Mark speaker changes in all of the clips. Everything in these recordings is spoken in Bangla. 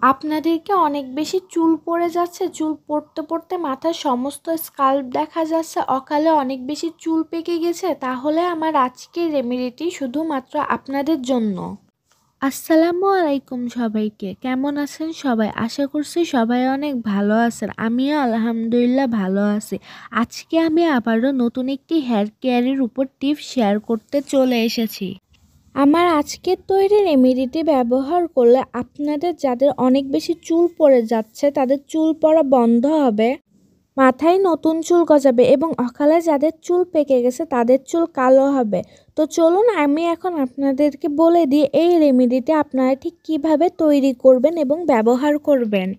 Speaker 1: আপনাদেরকে অনেক বেশি চুল পড়ে যাচ্ছে, চুল পড়তে পড়তে মাথার সমস্ত স্কাল্প দেখা যাচ্ছে, অকালে অনেক বেশি চুল পেকে গেছে, তাহলে আমার আজকের রেমেডিটি শুধুমাত্র আপনাদের জন্য। আসসালামু আলাইকুম সবাইকে, কেমন আছেন সবাই? আশা করছি সবাই অনেক ভালো আছেন। আমিও আলহামদুলিল্লাহ ভালো আছি। আজকে আমি আবারও নতুন একটি হেয়ার কেয়ারের উপর টিপস শেয়ার করতে চলে এসেছি। আমার আজকের তৈরি রেমেডিটি ব্যবহার করলে আপনাদের যাদের অনেক বেশি চুল পড়ে যাচ্ছে তাদের চুল পড়া বন্ধ হবে, মাথায় নতুন চুল গজাবে এবং অকালে যাদের চুল পেকে গেছে তাদের চুল কালো হবে। তো চলুন আমি এখন আপনাদেরকে বলে দিই এই রেমেডিটি আপনারা ঠিক কিভাবে তৈরি করবেন এবং ব্যবহার করবেন।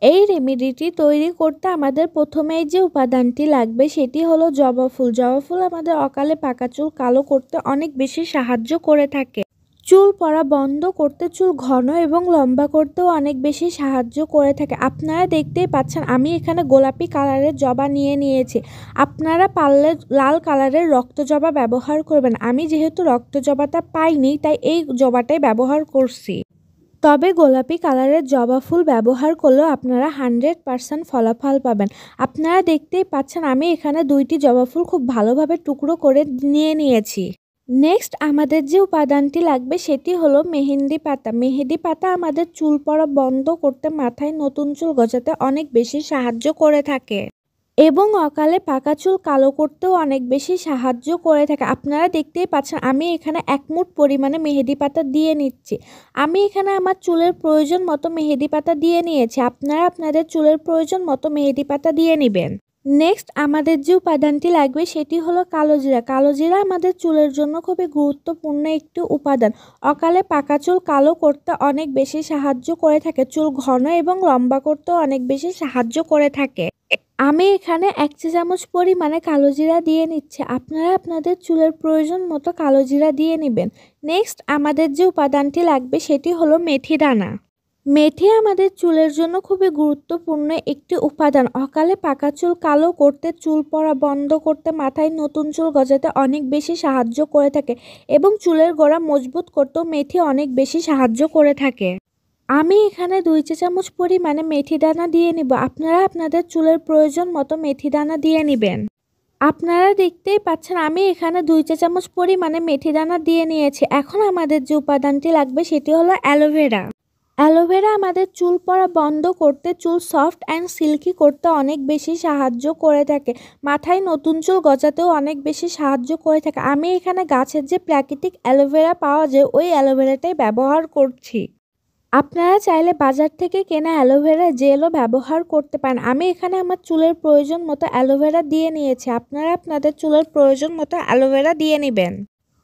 Speaker 1: এই রেমেডিটি তৈরি করতে আমাদের প্রথমেই যে উপাদানটি লাগবে সেটি হলো জবা ফুল। জবা ফুল আমাদের অকালে পাকা চুল কালো করতে অনেক বেশি সাহায্য করে থাকে। চুল পড়া বন্ধ করতে, চুল ঘন এবং লম্বা করতেও অনেক বেশি সাহায্য করে থাকে। আপনারা দেখতেই পাচ্ছেন আমি এখানে গোলাপি কালারের জবা নিয়েছি। আপনারা পারলে লাল কালারের রক্ত জবা ব্যবহার করবেন। আমি যেহেতু রক্ত জবাটা পাইনি তাই এই জবাটাই ব্যবহার করছি। তবে গোলাপি কালারের জবা ফুল ব্যবহার করলেও আপনারা 100% ফলাফল পাবেন। আপনারা দেখতেই পাচ্ছেন আমি এখানে 2টি জবা ফুল খুব ভালোভাবে টুকরো করে নিয়েছি। নেক্সট আমাদের যে উপাদানটি লাগবে সেটি হলো মেহেন্দি পাতা। মেহেন্দি পাতা আমাদের চুল পড়া বন্ধ করতে, মাথায় নতুন চুল গজাতে অনেক বেশি সাহায্য করে থাকে এবং অকালে পাকা চুল কালো করতেও অনেক বেশি সাহায্য করে থাকে। আপনারা দেখতেই পাচ্ছেন আমি এখানে 1 মুঠ পরিমাণে মেহেদি পাতা দিয়ে নিচ্ছি। আমি এখানে আমার চুলের প্রয়োজন মতো মেহেদি পাতা দিয়ে নিয়েছি। আপনারা আপনাদের চুলের প্রয়োজন মতো মেহেদি পাতা দিয়ে নেবেন। নেক্সট আমাদের যে উপাদানটি লাগবে সেটি হলো কালো জিরা। কালো জিরা আমাদের চুলের জন্য খুবই গুরুত্বপূর্ণ একটি উপাদান। অকালে পাকা চুল কালো করতে অনেক বেশি সাহায্য করে থাকে, চুল ঘন এবং লম্বা করতেও অনেক বেশি সাহায্য করে থাকে। আমি এখানে 1 চা চামচ পরিমাণে কালো জিরা দিয়ে নিচ্ছি। আপনারা আপনাদের চুলের প্রয়োজন মতো কালো জিরা দিয়ে নেবেন। নেক্সট আমাদের যে উপাদানটি লাগবে সেটি হলো মেথি দানা। মেথি আমাদের চুলের জন্য খুবই গুরুত্বপূর্ণ একটি উপাদান। অকালে পাকা চুল কালো করতে, চুল পড়া বন্ধ করতে, মাথায় নতুন চুল গজাতে অনেক বেশি সাহায্য করে থাকে এবং চুলের গোড়া মজবুত করতেও মেথি অনেক বেশি সাহায্য করে থাকে। আমি এখানে 2 চা চামচ পরিমাণে মেথি দানা দিয়ে নিব। আপনারা আপনাদের চুলের প্রয়োজন মতো মেথি দানা দিয়ে নেবেন। আপনারা দেখতেই পাচ্ছেন আমি এখানে 2 চা চামচ পরিমাণে মেথি দানা দিয়ে নিয়েছি। এখন আমাদের যে উপাদানটি লাগবে সেটি হলো অ্যালোভেরা। অ্যালোভেরা আমাদের চুল পড়া বন্ধ করতে, চুল সফট অ্যান্ড সিল্কি করতে অনেক বেশি সাহায্য করে থাকে। মাথায় নতুন চুল গজাতেও অনেক বেশি সাহায্য করে থাকে। আমি এখানে গাছের যে প্রাকৃতিক অ্যালোভেরা পাওয়া যায় ওই অ্যালোভেরাটাই ব্যবহার করছি। আপনারা চাইলে বাজার থেকে কেনা অ্যালোভেরা জেলও ব্যবহার করতে পারেন। আমি এখানে আমার চুলের প্রয়োজন মতো অ্যালোভেরা দিয়ে নিয়েছি। আপনারা আপনাদের চুলের প্রয়োজন মতো অ্যালোভেরা দিয়ে নেবেন।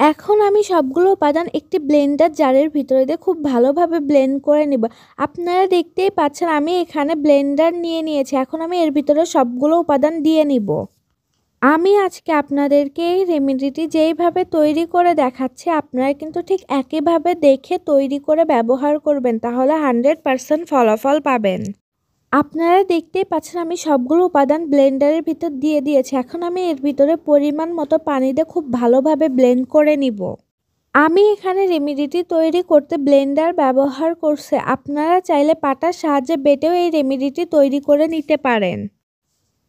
Speaker 1: এখন আমি সবগুলো উপাদান একটি ব্লেন্ডার জারের ভিতরে দিয়ে খুব ভালোভাবে ব্লেন্ড করে নেব। আপনারা দেখতেই পাচ্ছেন আমি এখানে ব্লেন্ডার নিয়েছি। এখন আমি এর ভিতরে সবগুলো উপাদান দিয়ে নিব। আমি আজকে আপনাদেরকে এই রেমেডিটি যেইভাবে তৈরি করে দেখাচ্ছি আপনারা কিন্তু ঠিক একইভাবে দেখে তৈরি করে ব্যবহার করবেন, তাহলে 100% ফলাফল পাবেন। আপনারা দেখতেই পাচ্ছেন আমি সবগুলো উপাদান ব্লেন্ডারের ভিতর দিয়ে দিয়েছি। এখন আমি এর ভিতরে পরিমাণ মতো পানি দিয়ে খুব ভালোভাবে ব্লেন্ড করে নিব। আমি এখানে রেমেডিটি তৈরি করতে ব্লেন্ডার ব্যবহার করছি। আপনারা চাইলে পাটার সাহায্যে বেটেও এই রেমেডিটি তৈরি করে নিতে পারেন।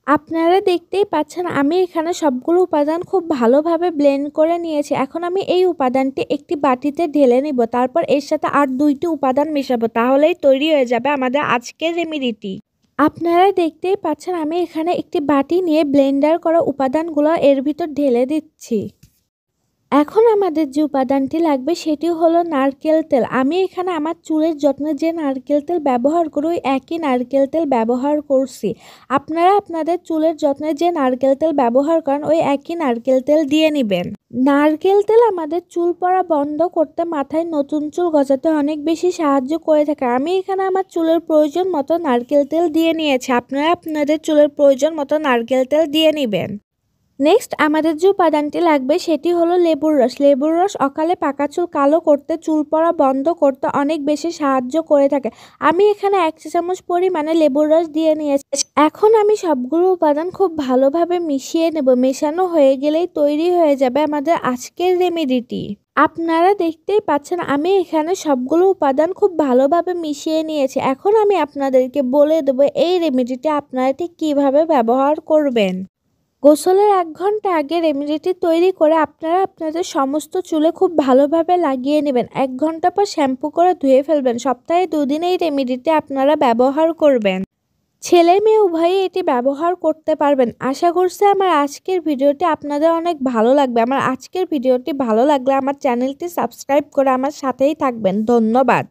Speaker 1: আপনারা দেখতেই পাচ্ছেন আমি এখানে সবগুলো উপাদান খুব ভালোভাবে ব্লেন্ড করে নিয়েছি। এখন আমি এই উপাদানটি একটি বাটিতে ঢেলে নিব, তারপর এর সাথে আর 2টি উপাদান মেশাবো, তাহলেই তৈরি হয়ে যাবে আমাদের আজকের রেমেডিটি। আপনারা দেখতেই পাচ্ছেন আমি এখানে একটি বাটি নিয়ে ব্লেন্ডার করা উপাদানগুলো এর ভিতর ঢেলে দিচ্ছি। এখন আমাদের যে উপাদানটি লাগবে সেটি হলো নারকেল তেল। আমি এখানে আমার চুলের যত্নে যে নারকেল তেল ব্যবহার করি ওই একই নারকেল তেল ব্যবহার করছি। আপনারা আপনাদের চুলের যত্নে যে নারকেল তেল ব্যবহার করেন ওই একই নারকেল তেল দিয়ে নেবেন। নারকেল তেল আমাদের চুল পড়া বন্ধ করতে, মাথায় নতুন চুল গজাতে অনেক বেশি সাহায্য করে থাকে। আমি এখানে আমার চুলের প্রয়োজন মতো নারকেল তেল দিয়ে নিয়েছি। আপনারা আপনাদের চুলের প্রয়োজন মতো নারকেল তেল দিয়ে নেবেন। নেক্সট আমাদের যে উপাদানটি লাগবে সেটি হলো লেবুর রস। লেবুর রস অকালে পাকা চুল কালো করতে, চুল পড়া বন্ধ করতে অনেক বেশি সাহায্য করে থাকে। আমি এখানে 1 চা চামচ পরিমাণে লেবুর রস দিয়ে নিয়েছি। এখন আমি সবগুলো উপাদান খুব ভালোভাবে মিশিয়ে নেব। মেশানো হয়ে গেলেই তৈরি হয়ে যাবে আমাদের আজকের রেমেডিটি। আপনারা দেখতেই পাচ্ছেন আমি এখানে সবগুলো উপাদান খুব ভালোভাবে মিশিয়ে নিয়েছি। এখন আমি আপনাদেরকে বলে দেব এই রেমেডিটি আপনারা ঠিক কীভাবে ব্যবহার করবেন। গোসলের ১ ঘন্টা আগে রেমেডিটি তৈরি করে আপনারা আপনাদের সমস্ত চুলে খুব ভালোভাবে লাগিয়ে নেবেন। ১ ঘন্টা পর শ্যাম্পু করে ধুয়ে ফেলবেন। সপ্তাহে ২ দিন এই রেমেডিটি আপনারা ব্যবহার করবেন। ছেলে মেয়ে উভয়ই এটি ব্যবহার করতে পারবেন। আশা করছি আমার আজকের ভিডিওটি আপনাদের অনেক ভালো লাগবে। আমার আজকের ভিডিওটি ভালো লাগলে আমার চ্যানেলটি সাবস্ক্রাইব করে আমার সাথেই থাকবেন। ধন্যবাদ।